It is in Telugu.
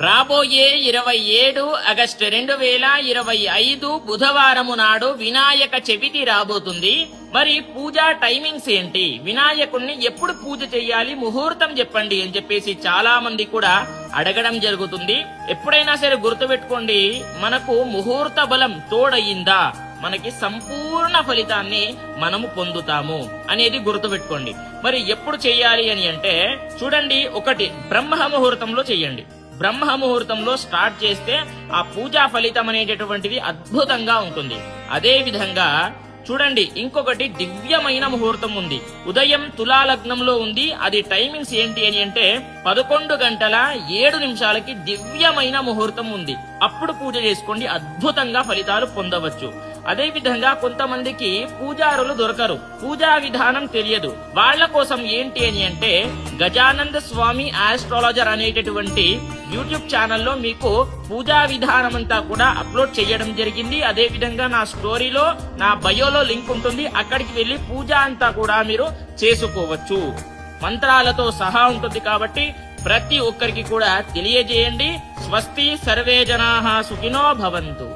రాబోయే 27 ఆగస్టు 2025 బుధవారము నాడు వినాయక చవితి రాబోతుంది. మరి పూజా టైమింగ్స్ ఏంటి, వినాయకుడిని ఎప్పుడు పూజ చేయాలి, ముహూర్తం చెప్పండి అని చెప్పేసి చాలా మంది కూడా అడగడం జరుగుతుంది. ఎప్పుడైనా సరే గుర్తుపెట్టుకోండి, మనకు ముహూర్త బలం తోడయిందా మనకి సంపూర్ణ ఫలితాన్ని మనము పొందుతాము అనేది గుర్తుపెట్టుకోండి. మరి ఎప్పుడు చెయ్యాలి అని అంటే చూడండి, ఒకటి బ్రహ్మ ముహూర్తంలో చెయ్యండి. బ్రహ్మ ముహూర్తంలో స్టార్ట్ చేస్తే ఆ పూజా ఫలితం అనేటటువంటిది అద్భుతంగా ఉంటుంది. అదే విధంగా చూడండి, ఇంకొకటి దివ్యమైన ముహూర్తం ఉంది, ఉదయం తులా లగ్నంలో ఉంది. అది టైమింగ్స్ ఏంటి అని అంటే 11:07 దివ్యమైన ముహూర్తం ఉంది. అప్పుడు పూజ చేసుకోండి, అద్భుతంగా ఫలితాలు పొందవచ్చు. అదే విధంగా కొంతమందికి పూజారులు దొరకరు, పూజా విధానం తెలియదు. వాళ్ల కోసం ఏంటి అని అంటే గజానంద స్వామి ఆస్ట్రాలజర్ అనేటటువంటి యూట్యూబ్ ఛానల్లో మీకు పూజా విధానం అంతా కూడా అప్లోడ్ చేయడం జరిగింది. అదే విధంగా నా స్టోరీలో, నా బయోలో లింక్ ఉంటుంది, అక్కడికి వెళ్లి పూజ అంతా కూడా మీరు చేసుకోవచ్చు. మంత్రాలతో సహా ఉంటుంది కాబట్టి ప్రతి ఒక్కరికి కూడా తెలియజేయండి. స్వస్తి, సర్వే జనాః సుఖినో భవంతు.